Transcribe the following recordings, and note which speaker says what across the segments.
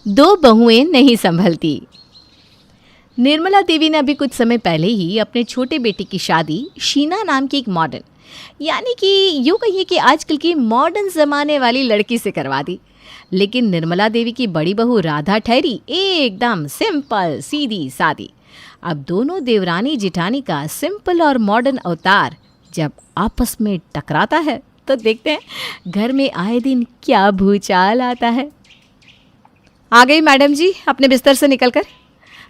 Speaker 1: दो बहुएं नहीं संभलती। निर्मला देवी ने अभी कुछ समय पहले ही अपने छोटे बेटे की शादी शीना नाम की एक मॉडर्न, यानी कि यूँ कहिए कि आजकल की मॉडर्न ज़माने वाली लड़की से करवा दी। लेकिन निर्मला देवी की बड़ी बहू राधा ठहरी एकदम सिंपल सीधी सादी। अब दोनों देवरानी जिठानी का सिंपल और मॉडर्न अवतार जब आपस में टकराता है तो देखते हैं घर में आए दिन क्या भूचाल आता है। आ गई मैडम जी अपने बिस्तर से निकलकर।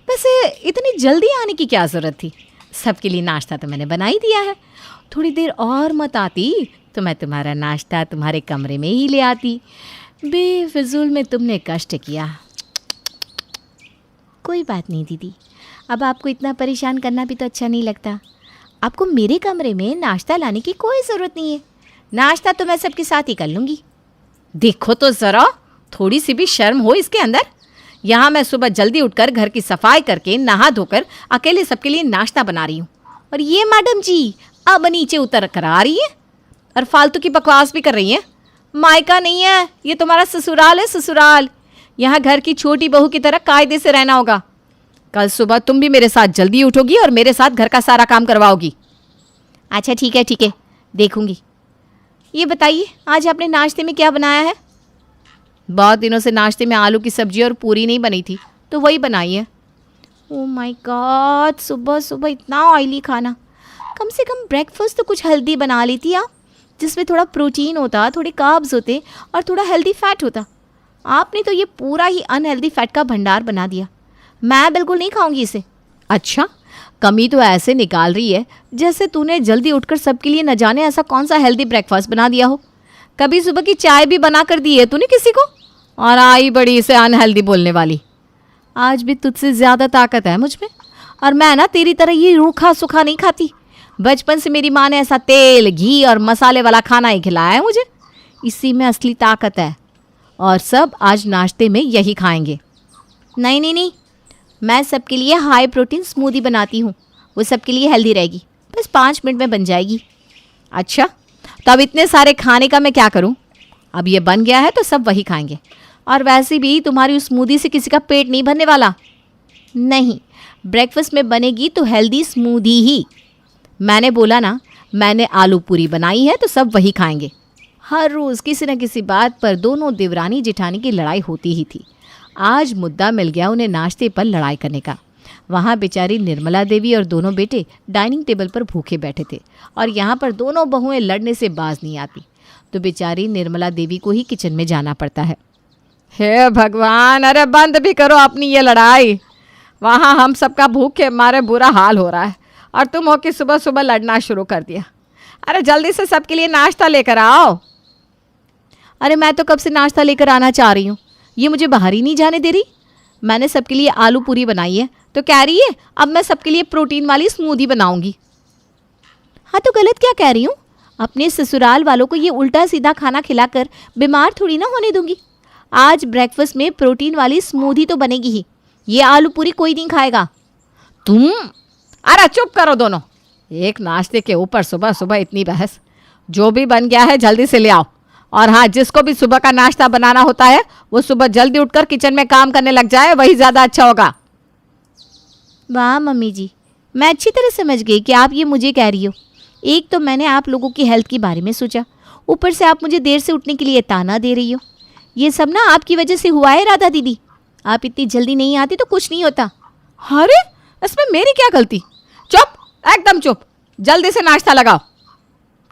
Speaker 1: वैसे इतनी जल्दी आने की क्या ज़रूरत थी? सबके लिए नाश्ता तो मैंने बना ही दिया है। थोड़ी देर और मत आती तो मैं तुम्हारा नाश्ता तुम्हारे कमरे में ही ले आती। बेफिजूल में तुमने कष्ट किया। कोई बात नहीं दीदी, अब आपको इतना परेशान करना भी तो अच्छा नहीं लगता। आपको मेरे कमरे में नाश्ता लाने की कोई ज़रूरत नहीं है। नाश्ता तो मैं सबके साथ ही कर लूँगी। देखो तो ज़रा, थोड़ी सी भी शर्म हो इसके अंदर। यहाँ मैं सुबह जल्दी उठकर घर की सफाई करके नहा धोकर अकेले सबके लिए नाश्ता बना रही हूँ, और ये मैडम जी अब नीचे उतर कर आ रही है और फालतू की बकवास भी कर रही है। मायका नहीं है, ये तुम्हारा ससुराल है, ससुराल। यहाँ घर की छोटी बहू की तरह कायदे से रहना होगा। कल सुबह तुम भी मेरे साथ जल्दी उठोगी और मेरे साथ घर का सारा काम करवाओगी। अच्छा ठीक है, देखूंगी। ये बताइए आज आपने नाश्ते में क्या बनाया है? बहुत दिनों से नाश्ते में आलू की सब्जी और पूरी नहीं बनी थी तो वही बनाई है। ओह माय गॉड, सुबह सुबह इतना ऑयली खाना। कम से कम ब्रेकफास्ट तो कुछ हेल्दी बना लेती आप, जिसमें थोड़ा प्रोटीन होता, थोड़े कार्ब्स होते और थोड़ा हेल्दी फैट होता। आपने तो ये पूरा ही अनहेल्दी फैट का भंडार बना दिया। मैं बिल्कुल नहीं खाऊंगी इसे। अच्छा, कमी तो ऐसे निकाल रही है जैसे तूने जल्दी उठकर सबके लिए न जाने ऐसा कौन सा हेल्दी ब्रेकफास्ट बना दिया हो। कभी सुबह की चाय भी बना कर दी है तूने किसी को, और आई बड़ी इसे अनहेल्दी बोलने वाली। आज भी तुझसे ज़्यादा ताकत है मुझ में, और मैं ना तेरी तरह ये रूखा सूखा नहीं खाती। बचपन से मेरी माँ ने ऐसा तेल घी और मसाले वाला खाना ही खिलाया है मुझे। इसी में असली ताकत है, और सब आज नाश्ते में यही खाएंगे। नहीं, मैं सबके लिए हाई प्रोटीन स्मूदी बनाती हूँ, वो सबके लिए हेल्दी रहेगी। बस 5 मिनट में बन जाएगी। अच्छा, तब इतने सारे खाने का मैं क्या करूँ? अब ये बन गया है तो सब वही खाएंगे, और वैसे भी तुम्हारी उस स्मूदी से किसी का पेट नहीं भरने वाला। नहीं, ब्रेकफास्ट में बनेगी तो हेल्दी स्मूदी ही। मैंने बोला ना, मैंने आलू पूरी बनाई है तो सब वही खाएंगे। हर रोज़ किसी न किसी बात पर दोनों देवरानी जेठानी की लड़ाई होती ही थी। आज मुद्दा मिल गया उन्हें नाश्ते पर लड़ाई करने का। वहाँ बेचारी निर्मला देवी और दोनों बेटे डाइनिंग टेबल पर भूखे बैठे थे, और यहाँ पर दोनों बहुएं लड़ने से बाज नहीं आती, तो बेचारी निर्मला देवी को ही किचन में जाना पड़ता है। हे भगवान, अरे बंद भी करो अपनी ये लड़ाई। वहाँ हम सबका भूखे मारे बुरा हाल हो रहा है, और तुम हो कि सुबह सुबह लड़ना शुरू कर दिया। अरे जल्दी से सबके लिए नाश्ता लेकर आओ। अरे मैं तो कब से नाश्ता लेकर आना चाह रही हूँ, ये मुझे बाहर ही नहीं जाने दे रही। मैंने सबके लिए आलू पूरी बनाई है तो कह रही है अब मैं सबके लिए प्रोटीन वाली स्मूदी बनाऊंगी। हाँ तो गलत क्या कह रही हूँ? अपने ससुराल वालों को ये उल्टा सीधा खाना खिलाकर बीमार थोड़ी ना होने दूंगी। आज ब्रेकफास्ट में प्रोटीन वाली स्मूदी तो बनेगी ही, ये आलू पूरी कोई नहीं खाएगा। तुम, अरे चुप करो दोनों। एक नाश्ते के ऊपर सुबह सुबह इतनी बहस। जो भी बन गया है जल्दी से ले आओ, और हाँ, जिसको भी सुबह का नाश्ता बनाना होता है वो सुबह जल्दी उठकर किचन में काम करने लग जाए, वही ज़्यादा अच्छा होगा। वाह मम्मी जी, मैं अच्छी तरह समझ गई कि आप ये मुझे कह रही हो। एक तो मैंने आप लोगों की हेल्थ के बारे में सोचा, ऊपर से आप मुझे देर से उठने के लिए ताना दे रही हो। ये सब ना आपकी वजह से हुआ है राधा दीदी। आप इतनी जल्दी नहीं आती तो कुछ नहीं होता। अरे इसमें मेरी क्या गलती? चुप, एकदम चुप, जल्दी से नाश्ता लगाओ।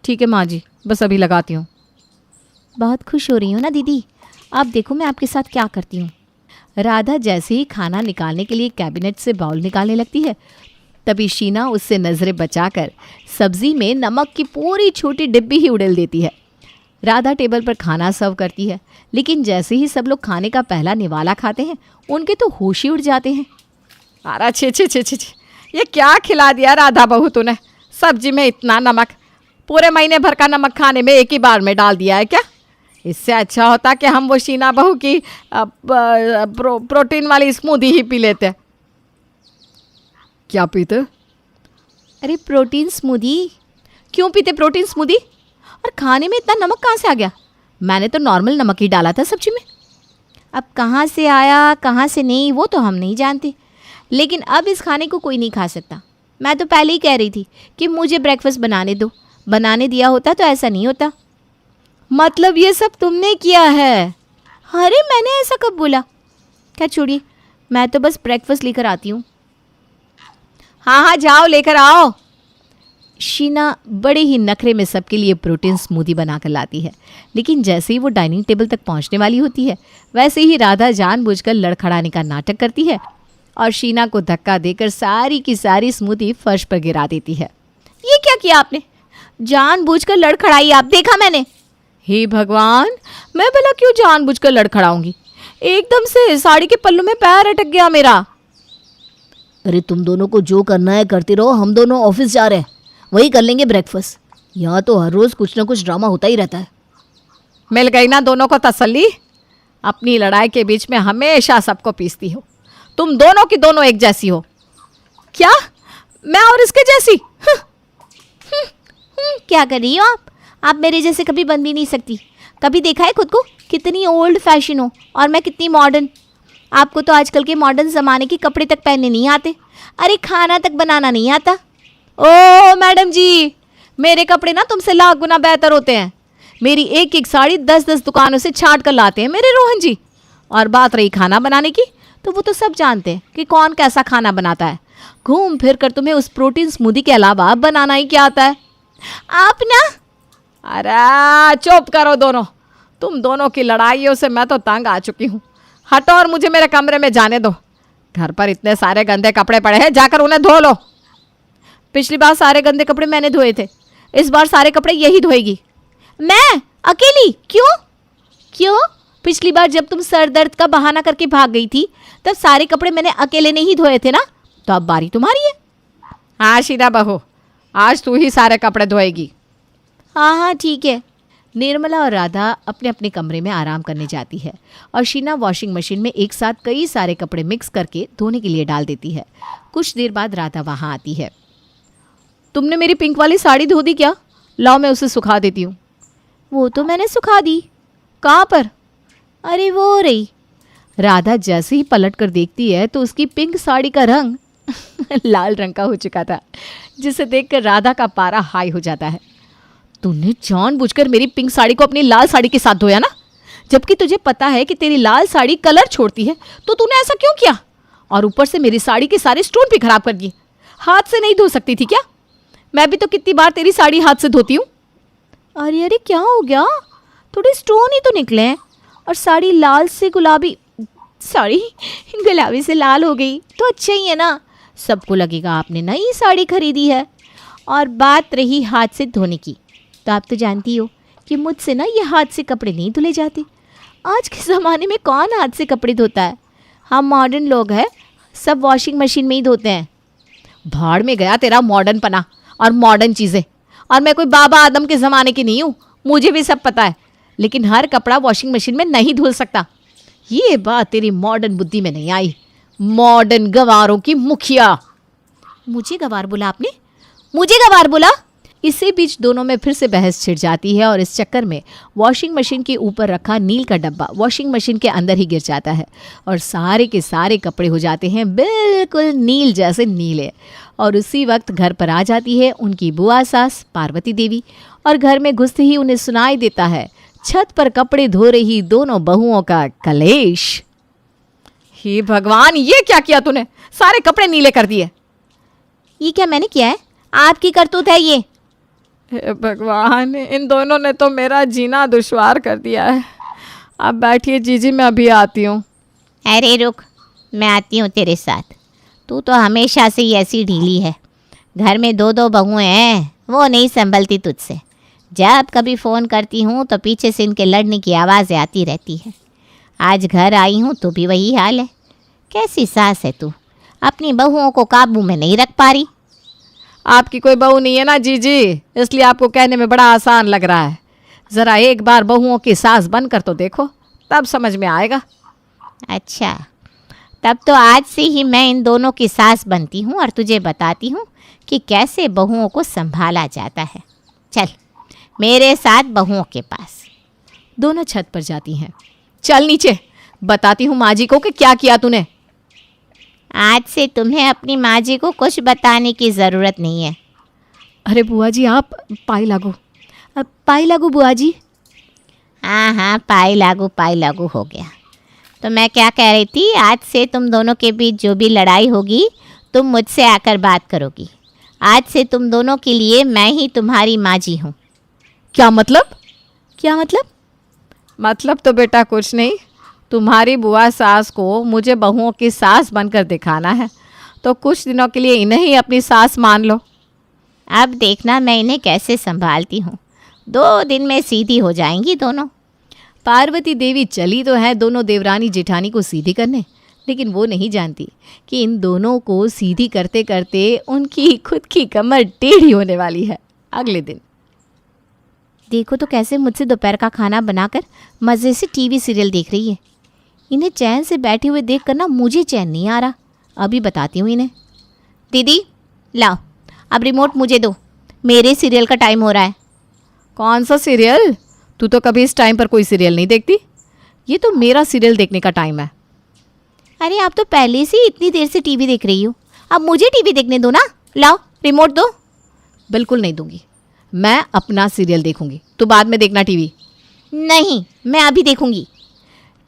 Speaker 1: ठीक है माँ जी, बस अभी लगाती हूँ। बहुत खुश हो रही हूँ ना दीदी, आप देखो मैं आपके साथ क्या करती हूँ। राधा जैसे ही खाना निकालने के लिए कैबिनेट से बाउल निकालने लगती है, तभी शीना उससे नज़रें बचाकर सब्जी में नमक की पूरी छोटी डिब्बी ही उड़ेल देती है। राधा टेबल पर खाना सर्व करती है, लेकिन जैसे ही सब लोग खाने का पहला निवाला खाते हैं उनके तो होश ही उड़ जाते हैं। अरे छे, ये क्या खिला दिया राधा बहू तूने? सब्जी में इतना नमक, पूरे महीने भर का नमक खाने में एक ही बार में डाल दिया है क्या? इससे अच्छा होता कि हम वो शीना बहू की प्रोटीन वाली स्मूदी ही पी लेते। क्या पीते? अरे प्रोटीन स्मूदी। क्यों पीते प्रोटीन स्मूदी? और खाने में इतना नमक कहाँ से आ गया? मैंने तो नॉर्मल नमक ही डाला था सब्जी में। अब कहाँ से आया कहाँ से नहीं वो तो हम नहीं जानते, लेकिन अब इस खाने को कोई नहीं खा सकता। मैं तो पहले ही कह रही थी कि मुझे ब्रेकफास्ट बनाने दो, बनाने दिया होता तो ऐसा नहीं होता। मतलब ये सब तुमने किया है? अरे मैंने ऐसा कब बोला? क्या छोड़िए, मैं तो बस ब्रेकफास्ट लेकर आती हूँ। हाँ हाँ जाओ लेकर आओ। शीना बड़े ही नखरे में सबके लिए प्रोटीन स्मूदी बनाकर लाती है, लेकिन जैसे ही वो डाइनिंग टेबल तक पहुंचने वाली होती है वैसे ही राधा जानबूझकर लड़खड़ाने का नाटक करती है और शीना को धक्का देकर सारी की सारी स्मूदी फर्श पर गिरा देती है। ये क्या किया आपने? जानबूझकर लड़खड़ाई आप, देखा मैंने। हे भगवान, मैं भला क्यों जानबूझकर लड़खड़ाऊंगी? एकदम से साड़ी के पल्लू में पैर अटक गया मेरा।
Speaker 2: अरे तुम दोनों को जो करना है करते रहो, हम दोनों ऑफिस जा रहे हैं, वही कर लेंगे ब्रेकफास्ट। यहाँ तो हर रोज कुछ ना कुछ ड्रामा होता ही रहता है।
Speaker 3: मिल गई ना दोनों को तसल्ली। अपनी लड़ाई के बीच में हमेशा सबको पीसती हो। तुम दोनों की दोनों एक जैसी हो। क्या मैं और इसके जैसी?
Speaker 1: क्या कर रही हो आप मेरे जैसे कभी बन भी नहीं सकती। कभी देखा है खुद को कितनी ओल्ड फैशन हो और मैं कितनी मॉडर्न। आपको तो आजकल के मॉडर्न ज़माने के कपड़े तक पहनने नहीं आते, अरे खाना तक बनाना नहीं आता।
Speaker 3: ओ मैडम जी, मेरे कपड़े ना तुमसे लाख गुना बेहतर होते हैं। मेरी एक एक साड़ी 10-10 दुकानों से छांट कर लाते हैं मेरे रोहन जी। और बात रही खाना बनाने की, तो वो तो सब जानते हैं कि कौन कैसा खाना बनाता है। घूम फिर कर तुम्हें उस प्रोटीन स्मूदी के अलावा बनाना ही क्या आता है?
Speaker 1: आप ना,
Speaker 3: अरे चुप करो दोनों। तुम दोनों की लड़ाइयों से मैं तो तंग आ चुकी हूँ। हटो और मुझे मेरे कमरे में जाने दो। घर पर इतने सारे गंदे कपड़े पड़े हैं, जाकर उन्हें धो लो।
Speaker 1: पिछली बार सारे गंदे कपड़े मैंने धोए थे, इस बार सारे कपड़े यही धोएगी। मैं अकेली? क्यों? पिछली बार जब तुम सर दर्द का बहाना करके भाग गई थी तब सारे कपड़े मैंने अकेले नहीं धोए थे ना, तो अब बारी तुम्हारी है।
Speaker 3: हाँ शीना बहू, आज तू ही सारे कपड़े धोएगी।
Speaker 1: हाँ ठीक है। निर्मला और राधा अपने अपने कमरे में आराम करने जाती है और शीना वॉशिंग मशीन में एक साथ कई सारे कपड़े मिक्स करके धोने के लिए डाल देती है। कुछ देर बाद राधा वहाँ आती है।
Speaker 3: तुमने मेरी पिंक वाली साड़ी धो दी क्या? लाओ मैं उसे सुखा देती हूँ।
Speaker 1: वो तो मैंने सुखा दी।
Speaker 3: कहाँ पर?
Speaker 1: अरे वो रही।
Speaker 3: राधा जैसे ही पलट कर देखती है तो उसकी पिंक साड़ी का रंग लाल रंग का हो चुका था, जिसे देखकर राधा का पारा हाई हो जाता है। तूने जानबूझकर मेरी पिंक साड़ी को अपनी लाल साड़ी के साथ धोया ना, जबकि तुझे पता है कि तेरी लाल साड़ी कलर छोड़ती है, तो तूने ऐसा क्यों किया? और ऊपर से मेरी साड़ी के सारे स्टोन भी खराब कर दिए। हाथ से नहीं धो सकती थी क्या? मैं भी तो कितनी बार तेरी साड़ी हाथ से धोती हूँ।
Speaker 1: अरे क्या हो गया? थोड़े स्टोन ही तो निकले हैं और साड़ी लाल से गुलाबी, सॉरी गुलाबी से लाल हो गई तो अच्छा ही है ना। सबको लगेगा आपने नई साड़ी खरीदी है। और बात रही हाथ से धोने की, तो आप तो जानती हो कि मुझसे ना ये हाथ से कपड़े नहीं धुले जाते। आज के ज़माने में कौन हाथ से कपड़े धोता है? हम मॉडर्न लोग हैं, सब वॉशिंग मशीन में ही धोते हैं।
Speaker 3: भाड़ में गया तेरा मॉडर्न पना और मॉडर्न चीज़ें। और मैं कोई बाबा आदम के ज़माने की नहीं हूँ, मुझे भी सब पता है। लेकिन हर कपड़ा वॉशिंग मशीन में नहीं धुल सकता। ये बात तेरी मॉडर्न बुद्धि में नहीं आई। मॉडर्न गवारों की मुखिया।
Speaker 1: मुझे गवार बोला आपने? मुझे गवार बोला?
Speaker 3: इसी बीच दोनों में फिर से बहस छिड़ जाती है और इस चक्कर में वॉशिंग मशीन के ऊपर रखा नील का डब्बा वॉशिंग मशीन के अंदर ही गिर जाता है और सारे के सारे कपड़े हो जाते हैं बिल्कुल नील जैसे नीले। और उसी वक्त घर पर आ जाती है उनकी बुआ सास पार्वती देवी और घर में घुसते ही उन्हें सुनाई देता है छत पर कपड़े धो रही दोनों बहुओं का कलेश। हे भगवान, ये क्या किया तूने? सारे कपड़े नीले कर दिए।
Speaker 1: ये क्या मैंने किया है? आपकी करतूत है ये।
Speaker 3: हे भगवान, इन दोनों ने तो मेरा जीना दुश्वार कर दिया है। आप बैठिए जीजी, मैं अभी आती हूँ।
Speaker 1: अरे रुक, मैं आती हूँ तेरे साथ। तू तो हमेशा से ही ऐसी ढीली है। घर में 2-2 बहुएं हैं, वो नहीं संभलती तुझसे। जब कभी फ़ोन करती हूँ तो पीछे से इनके लड़ने की आवाज़ें आती रहती है। आज घर आई हूँ तो भी वही हाल है। कैसी सास है तू, अपनी बहुओं को काबू में नहीं रख पा रही।
Speaker 3: आपकी कोई बहू नहीं है ना जीजी, इसलिए आपको कहने में बड़ा आसान लग रहा है। ज़रा एक बार बहुओं की सास बनकर तो देखो, तब समझ में आएगा।
Speaker 1: अच्छा, तब तो आज से ही मैं इन दोनों की सास बनती हूँ और तुझे बताती हूँ कि कैसे बहुओं को संभाला जाता है। चल मेरे साथ बहुओं के पास।
Speaker 3: दोनों छत पर जाती हैं। चल नीचे, बताती हूँ माँ जी को कि क्या किया तूने।
Speaker 1: आज से तुम्हें अपनी माँ जी को कुछ बताने की ज़रूरत नहीं है।
Speaker 3: अरे बुआ जी आप पाई लागू। पाई लागू बुआ जी।
Speaker 1: हाँ हाँ, पाई लागू हो गया। तो मैं क्या कह रही थी, आज से तुम दोनों के बीच जो भी लड़ाई होगी तुम मुझसे आकर बात करोगी। आज से तुम दोनों के लिए मैं ही तुम्हारी माँ जी हूँ।
Speaker 3: क्या मतलब? क्या मतलब? मतलब तो बेटा कुछ नहीं, तुम्हारी बुआ सास को मुझे बहुओं की सास बनकर दिखाना है, तो कुछ दिनों के लिए इन्हें ही अपनी सास मान लो।
Speaker 1: अब देखना मैं इन्हें कैसे संभालती हूँ, 2 दिन में सीधी हो जाएंगी दोनों।
Speaker 3: पार्वती देवी चली तो है दोनों देवरानी जेठानी को सीधी करने, लेकिन वो नहीं जानती कि इन दोनों को सीधी करते करते उनकी खुद की कमर टेढ़ी होने वाली है। अगले दिन
Speaker 1: देखो तो कैसे मुझसे दोपहर का खाना बनाकर मज़े से टीवी सीरियल देख रही है। इन्हें चैन से बैठे हुए देख कर ना मुझे चैन नहीं आ रहा। अभी बताती हूँ इन्हें। दीदी लाओ, अब रिमोट मुझे दो, मेरे सीरियल का टाइम हो रहा है।
Speaker 3: कौन सा सीरियल? तू तो कभी इस टाइम पर कोई सीरियल नहीं देखती। ये तो मेरा सीरियल देखने का टाइम है।
Speaker 1: अरे आप तो पहले से ही इतनी देर से टीवी देख रही हो, अब मुझे टीवी देखने दो ना। लाओ रिमोट दो।
Speaker 3: बिल्कुल नहीं दूंगी, मैं अपना सीरियल देखूंगी, तो बाद में देखना टीवी।
Speaker 1: नहीं, मैं अभी देखूंगी।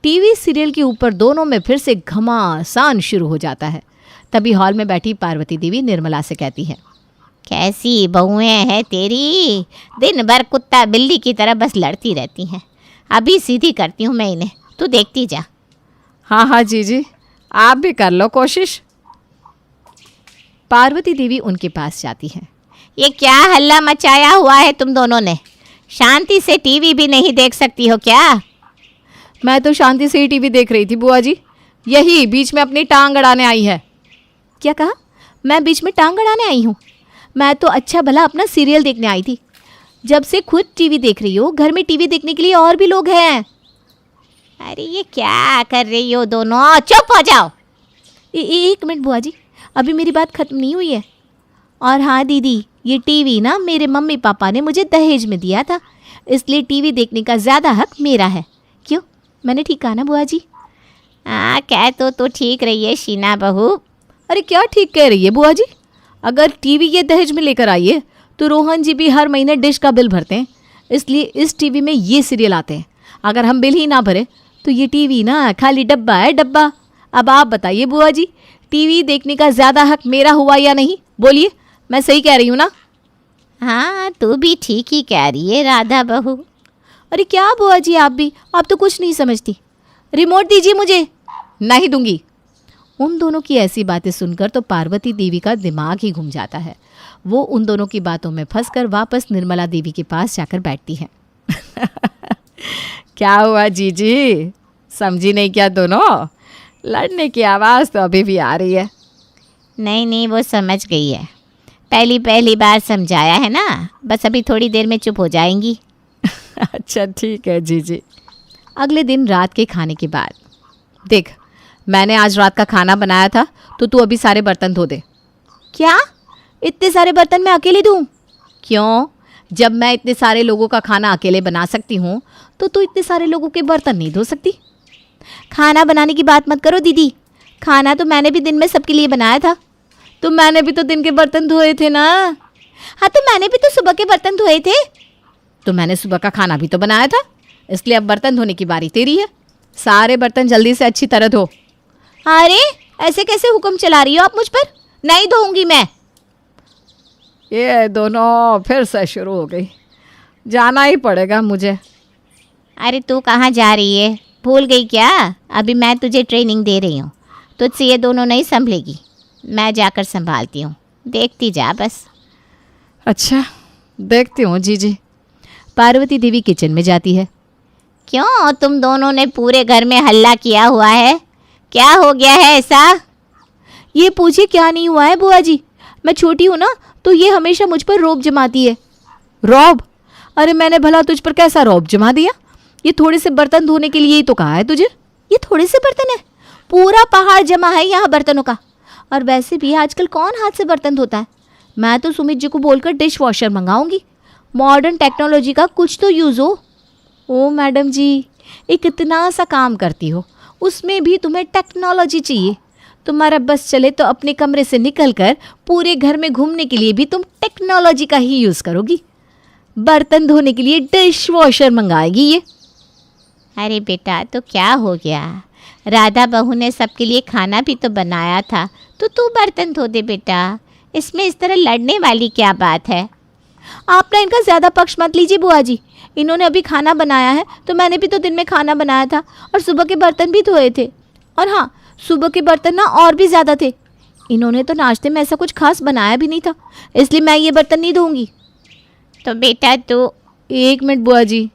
Speaker 3: टीवी सीरियल के ऊपर दोनों में फिर से घमासान शुरू हो जाता है। तभी हॉल में बैठी पार्वती देवी निर्मला से कहती है,
Speaker 1: कैसी बहुएं हैं तेरी, दिन भर कुत्ता बिल्ली की तरह बस लड़ती रहती हैं। अभी सीधी करती हूँ मैं इन्हें, तू देखती जा।
Speaker 3: हाँ हाँ जी, आप भी कर लो कोशिश। पार्वती देवी उनके पास जाती है।
Speaker 1: ये क्या हल्ला मचाया हुआ है तुम दोनों ने? शांति से टीवी भी नहीं देख सकती हो क्या?
Speaker 3: मैं तो शांति से ही टीवी देख रही थी बुआ जी, यही बीच में अपनी टांग अड़ाने आई है।
Speaker 1: क्या कहा? मैं बीच में टांग अड़ाने आई हूँ? मैं तो अच्छा भला अपना सीरियल देखने आई थी। जब से खुद टीवी देख रही हो, घर में टीवी देखने के लिए और भी लोग हैं। अरे ये क्या कर रही हो दोनों? चुप हो जाओ। एक मिनट बुआ जी, अभी मेरी बात खत्म नहीं हुई है। और हाँ दीदी, ये टीवी ना मेरे मम्मी पापा ने मुझे दहेज में दिया था, इसलिए टीवी देखने का ज़्यादा हक मेरा है। क्यों, मैंने ठीक कहा ना बुआ जी? हाँ, कह तो ठीक रही है शीना बहू।
Speaker 3: अरे क्या ठीक कह रही है बुआ जी? अगर टीवी ये दहेज में लेकर आई है तो रोहन जी भी हर महीने डिश का बिल भरते हैं, इसलिए इस टीवी में ये सीरियल आते हैं। अगर हम बिल ही ना भरे तो ये टीवी ना खाली डब्बा है, डब्बा। अब आप बताइए बुआ जी, टीवी देखने का ज़्यादा हक मेरा हुआ या नहीं? बोलिए, मैं सही कह रही हूँ ना?
Speaker 1: हाँ, तू भी ठीक ही कह रही है राधा बहू।
Speaker 3: अरे क्या बुआ जी, आप तो कुछ नहीं समझती। रिमोट दीजिए मुझे। नहीं दूंगी। उन दोनों की ऐसी बातें सुनकर तो पार्वती देवी का दिमाग ही घूम जाता है। वो उन दोनों की बातों में फंसकर वापस निर्मला देवी के पास जाकर बैठती है। क्या हुआ जीजी, समझी नहीं क्या दोनों? लड़ने की आवाज़ तो अभी भी आ रही है।
Speaker 1: नहीं, वो समझ गई है। पहली बार समझाया है ना, बस अभी थोड़ी देर में चुप हो जाएंगी।
Speaker 3: अच्छा ठीक है जीजी। अगले दिन रात के खाने के बाद, देख मैंने आज रात का खाना बनाया था, तो तू अभी सारे बर्तन धो दे।
Speaker 1: क्या? इतने सारे बर्तन मैं अकेले धोऊं?
Speaker 3: क्यों? जब मैं इतने सारे लोगों का खाना अकेले बना सकती हूँ, तो तू इतने सारे लोगों के बर्तन नहीं धो सकती?
Speaker 1: खाना बनाने की बात मत करो दीदी, खाना तो मैंने भी दिन में सबके लिए बनाया था।
Speaker 3: तो मैंने भी तो दिन के बर्तन धोए थे ना।
Speaker 1: हाँ, तो मैंने भी तो सुबह के बर्तन धोए थे।
Speaker 3: तो मैंने सुबह का खाना भी तो बनाया था, इसलिए अब बर्तन धोने की बारी तेरी है। सारे बर्तन जल्दी से अच्छी तरह धो।
Speaker 1: अरे ऐसे कैसे हुक्म चला रही हो आप मुझ पर? नहीं धोऊंगी मैं।
Speaker 3: ये दोनों फिर से शुरू हो गई। जाना ही पड़ेगा मुझे।
Speaker 1: अरे तू कहाँ जा रही है, भूल गई क्या? अभी मैं तुझे ट्रेनिंग दे रही हूँ, तुझसे ये दोनों नहीं संभलेगी। मैं जाकर संभालती हूँ, देखती जा बस।
Speaker 3: अच्छा देखती हूँ जीजी। पार्वती देवी किचन में जाती है।
Speaker 1: क्यों, तुम दोनों ने पूरे घर में हल्ला किया हुआ है, क्या हो गया है ऐसा?
Speaker 3: ये पूछिए क्या नहीं हुआ है बुआ जी, मैं छोटी हूँ ना, तो ये हमेशा मुझ पर रौब जमाती है। रौब? अरे मैंने भला तुझ पर कैसा रौब जमा दिया? ये थोड़े से बर्तन धोने के लिए ही तो कहा है तुझे।
Speaker 1: ये थोड़े से बर्तन है, पूरा पहाड़ जमा है यहाँ बर्तनों का। और वैसे भी आजकल कौन हाथ से बर्तन धोता है? मैं तो सुमित जी को बोलकर डिश वॉशर मंगाऊंगी। मॉडर्न टेक्नोलॉजी का कुछ तो यूज़ हो।
Speaker 3: ओ मैडम जी, एक इतना सा काम करती हो, उसमें भी तुम्हें टेक्नोलॉजी चाहिए। तुम्हारा बस चले तो अपने कमरे से निकलकर पूरे घर में घूमने के लिए भी तुम टेक्नोलॉजी का ही यूज़ करोगी। बर्तन धोने के लिए डिश वॉशर मंगाएगी ये।
Speaker 1: अरे बेटा, तो क्या हो गया? राधा बहू ने सबके लिए खाना भी तो बनाया था, तो तू बर्तन धो दे बेटा। इसमें इस तरह लड़ने वाली क्या बात है?
Speaker 3: आप ना इनका ज़्यादा पक्ष मत लीजिए बुआ जी। इन्होंने अभी खाना बनाया है तो मैंने भी तो दिन में खाना बनाया था और सुबह के बर्तन भी धोए थे। और हाँ, सुबह के बर्तन ना और भी ज़्यादा थे। इन्होंने तो नाश्ते में ऐसा कुछ खास बनाया भी नहीं था, इसलिए मैं ये बर्तन नहीं धोऊंगी।
Speaker 1: तो बेटा तू
Speaker 3: एक मिनट बुआ जी,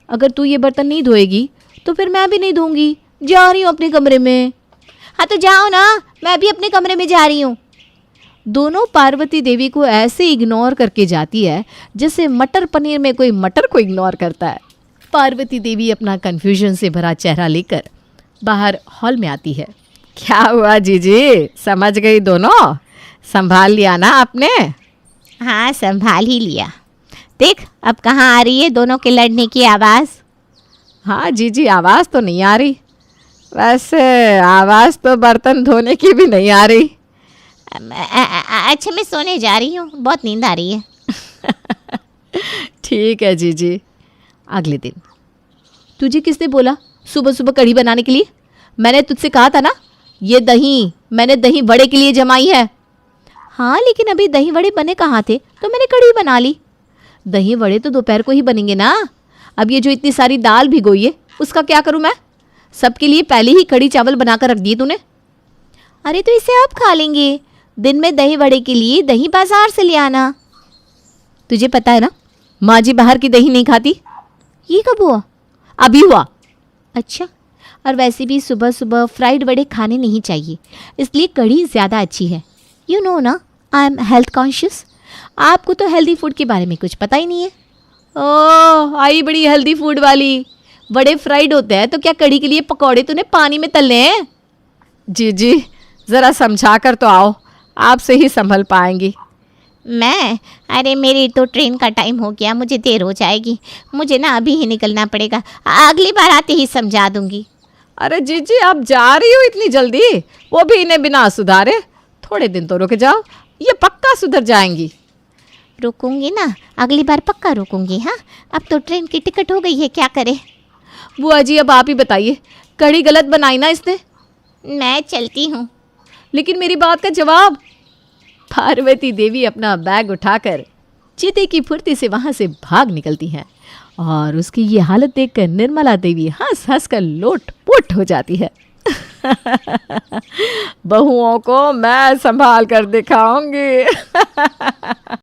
Speaker 3: अगर तू ये बर्तन नहीं धोएगी तो फिर मैं भी नहीं धोऊंगी। जा रही हूँ अपने कमरे में।
Speaker 1: हाँ तो जाओ ना, मैं भी अपने कमरे में जा रही हूँ।
Speaker 3: दोनों पार्वती देवी को ऐसे इग्नोर करके जाती है जैसे मटर पनीर में कोई मटर को इग्नोर करता है। पार्वती देवी अपना कन्फ्यूजन से भरा चेहरा लेकर बाहर हॉल में आती है। क्या हुआ जीजी, समझ गई दोनों? संभाल लिया ना आपने?
Speaker 1: हाँ, संभाल ही लिया। देख अब कहाँ आ रही है दोनों के लड़ने की आवाज़।
Speaker 3: हाँ जीजी, आवाज़ तो नहीं आ रही। वैसे आवाज़ तो बर्तन धोने की भी नहीं आ रही।
Speaker 1: अच्छा, मैं सोने जा रही हूँ, बहुत नींद आ रही है।
Speaker 3: ठीक है जीजी। अगले दिन, तुझे किसने बोला सुबह सुबह कढ़ी बनाने के लिए? मैंने तुझसे कहा था ना, ये दही मैंने दही वड़े के लिए जमाई है। हाँ, लेकिन अभी दही वड़े बने कहाँ थे तो मैंने कढ़ी बना ली। दही वड़े तो दोपहर को ही बनेंगे ना। अब ये जो इतनी सारी दाल भिगोई है उसका क्या करूँ मैं? सबके लिए पहले ही कढ़ी चावल बनाकर रख दिए तूने।
Speaker 1: अरे तो इसे आप खा लेंगे। दिन में दही वड़े के लिए दही बाजार से ले आना।
Speaker 3: तुझे पता है ना, माँ जी बाहर की दही नहीं खाती।
Speaker 1: ये कब हुआ?
Speaker 3: अभी हुआ।
Speaker 1: अच्छा, और वैसे भी सुबह सुबह फ्राइड वड़े खाने नहीं चाहिए, इसलिए कढ़ी ज़्यादा अच्छी है। यू नो ना, आई एम हेल्थ कॉन्शियस।
Speaker 3: आपको तो हेल्दी फूड के बारे में कुछ पता ही नहीं है। ओह, आई बड़ी हेल्दी फूड वाली। बड़े फ्राइड होते हैं तो क्या कढ़ी के लिए पकौड़े तूने पानी में तलने हैं? जी जी, ज़रा समझा कर तो आओ, आपसे ही संभल पाएंगी।
Speaker 1: अरे मेरी तो ट्रेन का टाइम हो गया, मुझे देर हो जाएगी। मुझे ना अभी ही निकलना पड़ेगा, अगली बार आते ही समझा दूंगी।
Speaker 3: अरे जीजी, आप जा रही हो इतनी जल्दी, वो भी इन्हें बिना सुधारे? थोड़े दिन तो रुक जाओ, ये पक्का सुधर जाएंगी।
Speaker 1: रुकूंगी ना, अगली बार पक्का रुकूंगी। हाँ, अब तो ट्रेन की टिकट हो गई है, क्या करे?
Speaker 3: बुआ जी, अब आप ही बताइए, कढ़ी गलत बनाई ना इसने?
Speaker 1: मैं चलती हूँ।
Speaker 3: लेकिन मेरी बात का जवाब। पार्वती देवी अपना बैग उठाकर चीते की फुर्ती से वहां से भाग निकलती हैं और उसकी ये हालत देखकर निर्मला देवी हंस हंस कर लोट-पोट हो जाती है। बहुओं को मैं संभाल कर दिखाऊंगी।